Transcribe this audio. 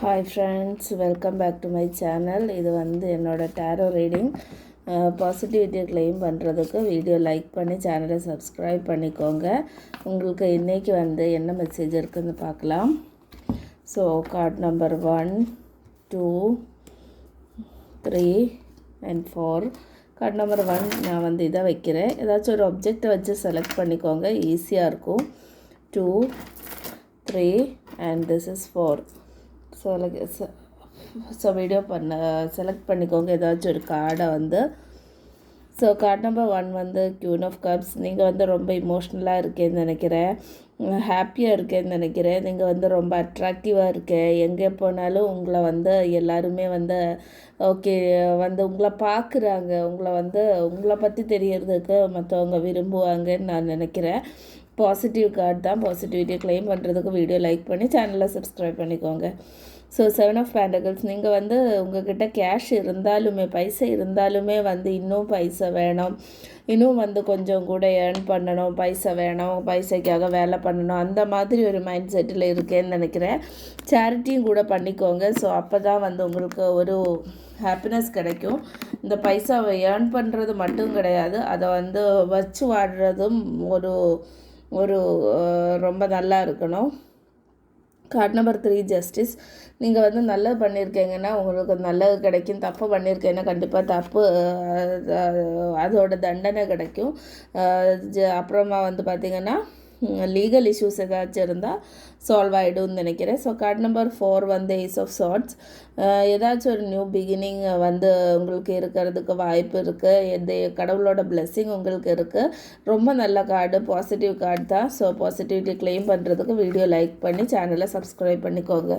Hi friends, welcome back to my channel. இது வந்து என்னோட tarot reading. பாசிட்டிவிட்டியை claim பண்ணுறதுக்கு வீடியோ லைக் பண்ணி சேனலை சப்ஸ்கிரைப் பண்ணிக்கோங்க. உங்களுக்கு இன்றைக்கி வந்து என்ன மெசேஜ் இருக்குதுன்னு பார்க்கலாம். So card number 1, 2, 3 and 4. Card number 1 நான் வந்து இதை வைக்கிறேன். ஏதாச்சும் ஒரு ஆப்ஜெக்டை வச்சு செலக்ட் பண்ணிக்கோங்க, ஈஸியாக இருக்கும். 2, 3 and this is 4. So video select பண்ணிக்கோங்க ஏதாச்சும் ஒரு கார்டை வந்து. ஸோ கார்ட் நம்பர் 1 வந்து Queen of Cups. நீங்கள் வந்து ரொம்ப இமோஷ்னலாக இருக்கேன்னு நினைக்கிறேன், ஹாப்பியாக இருக்கேன்னு நினைக்கிறேன். நீங்கள் வந்து ரொம்ப அட்ராக்டிவாக இருக்கேன். எங்கே போனாலும் உங்களை வந்து எல்லாருமே வந்து ஓகே வந்து உங்களை பார்க்குறாங்க, உங்களை பற்றி தெரியறதுக்கு மற்றவங்க விரும்புவாங்கன்னு நான் நினைக்கிறேன். பாசிட்டிவ் கார்டு தான். பாசிட்டிவிட்டியை கிளைம் பண்ணுறதுக்கு வீடியோ லைக் பண்ணி சேனலை சப்ஸ்கிரைப் பண்ணிக்கோங்க. So 7 of Pentacles. நீங்கள் வந்து உங்கள்கிட்ட கேஷ் இருந்தாலுமே, பைசா இருந்தாலுமே வந்து இன்னும் பைசா வேணும், இன்னும் வந்து கொஞ்சம் கூட ஏர்ன் பண்ணணும், பைசா வேணும், பைசைக்காக வேலை பண்ணணும், அந்த மாதிரி ஒரு மைண்ட் செட்டில் இருக்கேன்னு நினைக்கிறேன். சேரிட்டியும் கூட பண்ணிக்கோங்க. ஸோ அப்போ தான் வந்து உங்களுக்கு ஒரு ஹாப்பினஸ் கிடைக்கும். இந்த பைசாவை ஏர்ன் பண்ணுறது மட்டும் கிடையாது, அதை வந்து வச்சு வாடுறதும் ஒரு ரொம்ப நல்லா இருக்கணும். Card number 3 justice. நீங்கள் வந்து நல்லது பண்ணியிருக்கீங்கன்னா உங்களுக்கு நல்லது கிடைக்கும், தப்பு பண்ணியிருக்கீங்கன்னா கண்டிப்பாக தப்பு அதோட தண்டனை கிடைக்கும். அப்புறமா வந்து பார்த்திங்கன்னா லீகல் இஷ்யூஸ் ஏதாச்சும் இருந்தால் சால்வ் ஆகிடும்னு நினைக்கிறேன். ஸோ கார்ட் நம்பர் 4 வந்து Ace of Swords. ஏதாச்சும் ஒரு நியூ பிகினிங் வந்து உங்களுக்கு இருக்கிறதுக்கு வாய்ப்பு இருக்குது. எந்த கடவுளோட பிளெஸ்ஸிங் உங்களுக்கு இருக்குது. ரொம்ப நல்ல கார்டு, பாசிட்டிவ் கார்டு தான். ஸோ பாசிட்டிவிட்டி கிளைம் பண்ணுறதுக்கு வீடியோ லைக் பண்ணி சேனலை சப்ஸ்கிரைப் பண்ணிக்கோங்க.